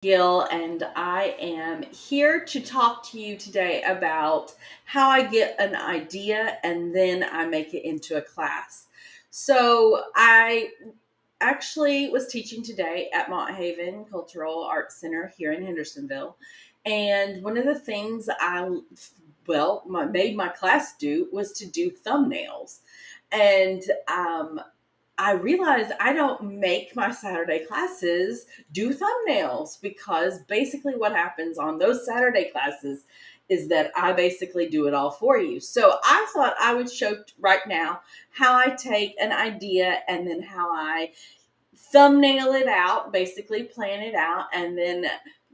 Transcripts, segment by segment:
Gil, and I am here to talk to you today about how I get an idea and then I make it into a class. So, I actually was teaching today at Mont Haven Cultural Arts Center here in Hendersonville. And one of the things made my class do was to do thumbnails. And I realized I don't make my Saturday classes do thumbnails because basically what happens on those Saturday classes is that I basically do it all for you. So I thought I would show right now how I take an idea and then how I thumbnail it out, basically plan it out, and then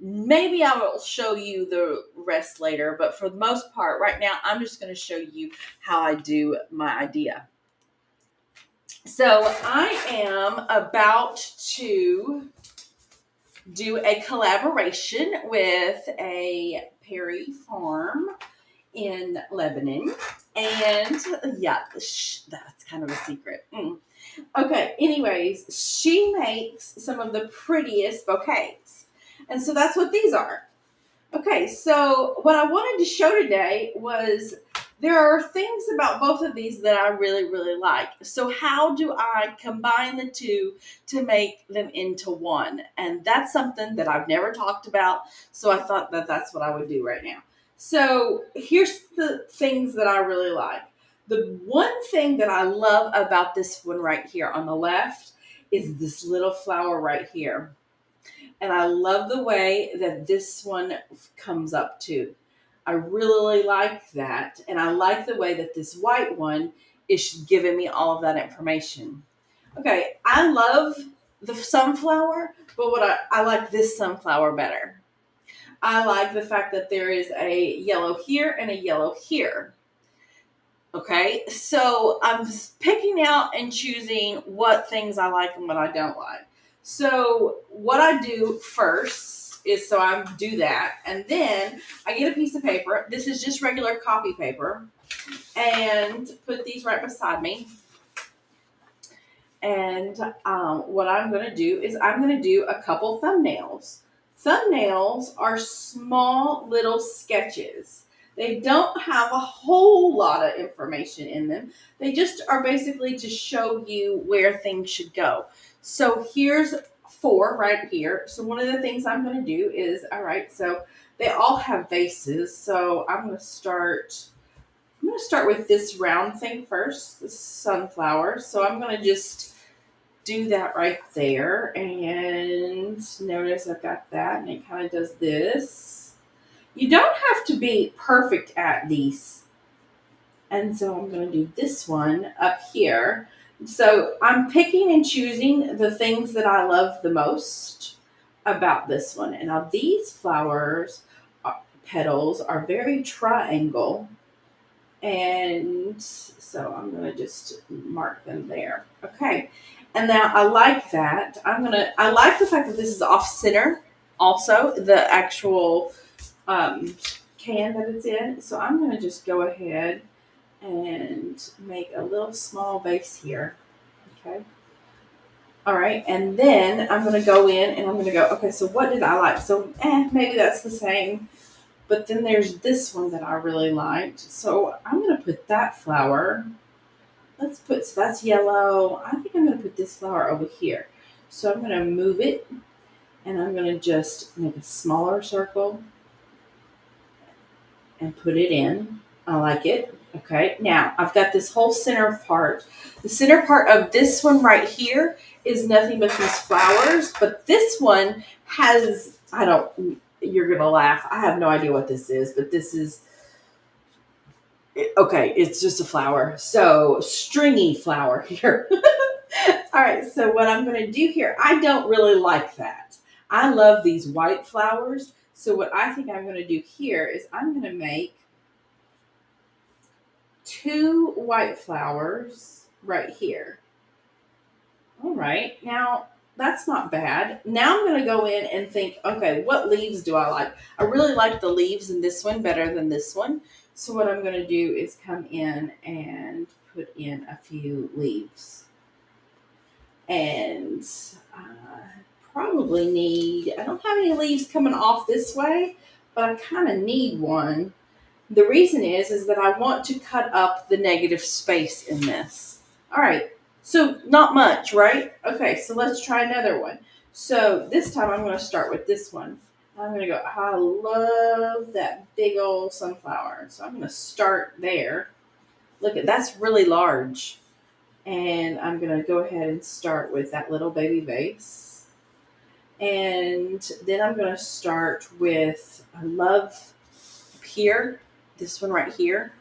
maybe I will show you the rest later. But for the most part, right now, I'm just going to show you how I do my idea. So I am about to do a collaboration with a Perry farm in Lebanon. And yeah, that's kind of a secret. Okay, anyways, she makes some of the prettiest bouquets. And so that's what these are. Okay, so what I wanted to show today was there are things about both of these that I really, really like. So, how do I combine the two to make them into one? And that's something that I've never talked about. So, I thought that that's what I would do right now. So, here's the things that I really like. The one thing that I love about this one right here on the left is this little flower right here. And I love the way that this one comes up too. I really like that. And I like the way that this white one is giving me all of that information. Okay, I love the sunflower, but I like this sunflower better. I like the fact that there is a yellow here and a yellow here. Okay, so I'm picking out and choosing what things I like and what I don't like. So what I do first is so I do that, and then I get a piece of paper. This is just regular copy paper, and put these right beside me. And what I'm going to do is I'm going to do a couple thumbnails. Thumbnails are small little sketches. They don't have a whole lot of information in them. They just are basically to show you where things should go. So here's four right here. So one of the things I'm going to do is, all right, so they all have bases. So I'm going to start with this round thing first, the sunflower. So I'm going to just do that right there. And notice I've got that, and it kind of does this. You don't have to be perfect at these. And so I'm going to do this one up here. So I'm picking and choosing the things that I love the most about this one. And now these flowers, petals, are very triangle. And so I'm going to just mark them there. Okay. And now I like that. I like the fact that this is off center also, the actual can that it's in. So I'm going to just go ahead and make a little small base here. Okay. All right. And then I'm going to go in and I'm going to go, okay, so what did I like? So maybe that's the same. But then there's this one that I really liked. So I'm going to put that flower. So that's yellow. I think I'm going to put this flower over here. So I'm going to move it and I'm going to just make a smaller circle and put it in. I like it. Okay. Now I've got this whole center part. The center part of this one right here is nothing but these flowers, but this one has, you're going to laugh. I have no idea what this is, but this is, okay, it's just a flower. So stringy flower here. All right, so what I'm going to do here, I don't really like that. I love these white flowers. So what I think I'm going to do here is I'm going to make two white flowers right here. All right, now that's not bad. Now I'm going to go in and think, okay, what leaves do I like? I really like the leaves in this one better than this one. So what I'm going to do is come in and put in a few leaves. And probably need, I don't have any leaves coming off this way, but I kind of need one. The reason is that I want to cut up the negative space in this. All right, so not much, right? Okay, so let's try another one. So this time I'm going to start with this one. I'm going to go, I love that big old sunflower. So I'm going to start there. Look at, that's really large. And I'm going to go ahead and start with that little baby vase. And then I'm going to start with, I love here, this one right here.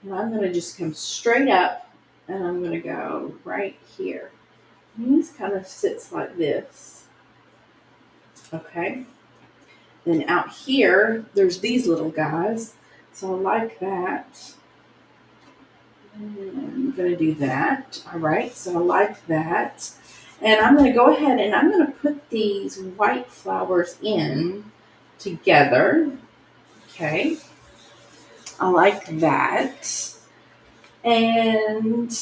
And I'm going to just come straight up and I'm going to go right here. And this kind of sits like this. Okay. Then out here, there's these little guys. So I like that. And I'm going to do that. All right. So I like that. And I'm going to go ahead and I'm going to put these white flowers in together. Okay. I like that. And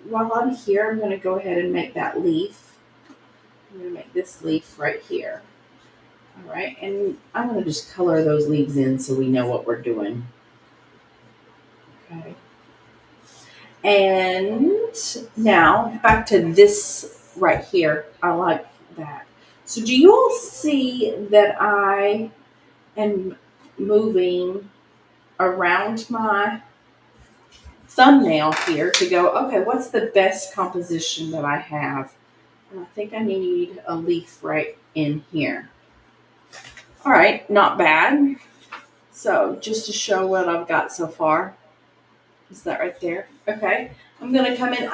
while I'm here, I'm going to go ahead and make that leaf. I'm going to make this leaf right here. All right. And I'm going to just color those leaves in so we know what we're doing. Okay. And now back to this right here. I like that. So do you all see that I am moving around my thumbnail here to go, okay, what's the best composition that I have? And I think I need a leaf right in here. All right, not bad. So just to show what I've got so far. Is that right there? Okay. I'm going to come in.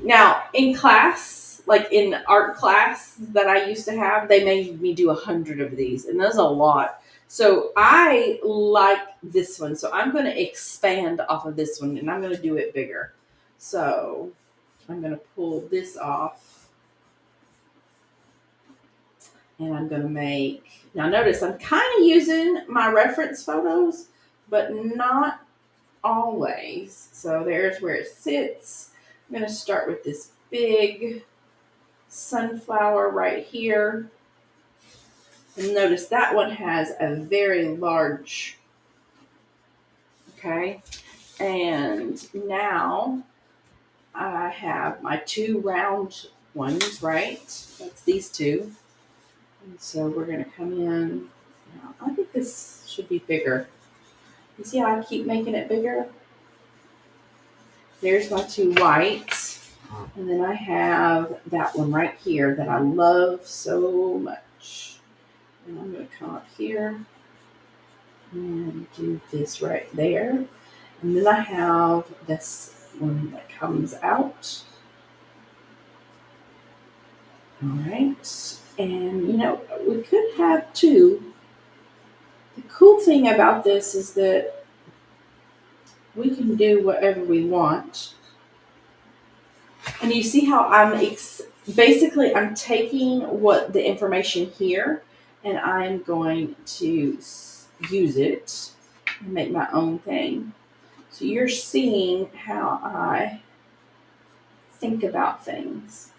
Now in class, like in art class that I used to have, they made me do 100 of these, and that's a lot. So I like this one. So I'm going to expand off of this one, and I'm going to do it bigger. So I'm going to pull this off, and I'm going to make, now notice I'm kind of using my reference photos, but not always. So there's where it sits. I'm going to start with this big sunflower right here. And notice that one has a very large, okay? And now I have my two round ones, right? That's these two. And so we're going to come in. Now, I think this should be bigger. You see how I keep making it bigger? There's my two whites. And then I have that one right here that I love so much. And I'm going to come up here and do this right there. And then I have this one that comes out. All right. And, you know, we could have two. The cool thing about this is that we can do whatever we want. And you see how basically I'm taking what the information here and I'm going to use it and make my own thing. So you're seeing how I think about things.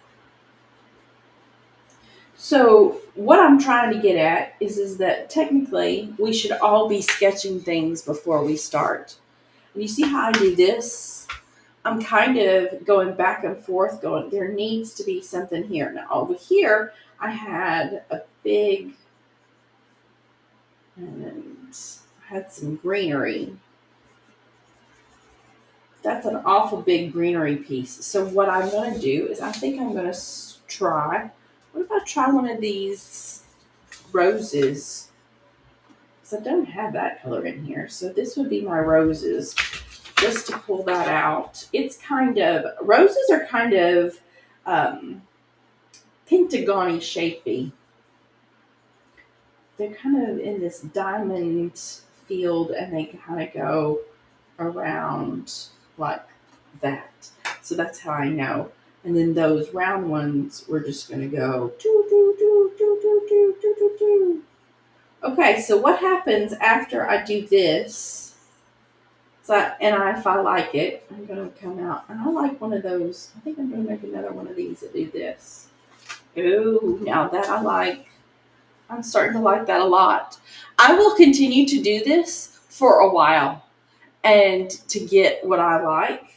So what I'm trying to get at is that technically we should all be sketching things before we start. And you see how I do this? I'm kind of going back and forth going, there needs to be something here. Now over here, I had a big, and I had some greenery. That's an awful big greenery piece. So what I'm going to do is I think I'm going to try, what if I try one of these roses? Because I don't have that color in here. So this would be my roses. Just to pull that out. It's kind of, roses are kind of pentagony shapey. They're kind of in this diamond field and they kind of go around like that. So that's how I know. And then those round ones, we're just going to go doo, doo, doo, doo, doo, doo, doo, doo, doo. Okay, so what happens after I do this? So, if I like it, I'm going to come out. And I like one of those. I think I'm going to make another one of these that do this. Ooh, now that I like. I'm starting to like that a lot. I will continue to do this for a while and to get what I like.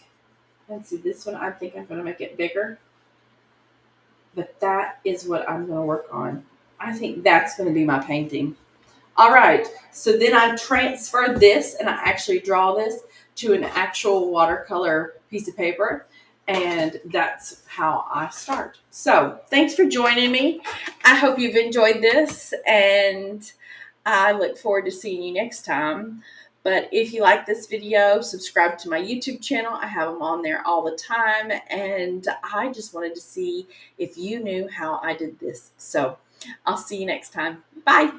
Let's see, this one I think I'm going to make it bigger, but that is what I'm going to work on. I think that's going to be my painting. All right, so then I transfer this and I actually draw this to an actual watercolor piece of paper. And that's how I start. So thanks for joining me. I hope you've enjoyed this, and I look forward to seeing you next time. But if you like this video, subscribe to my YouTube channel. I have them on there all the time. And I just wanted to see if you knew how I did this. So I'll see you next time. Bye.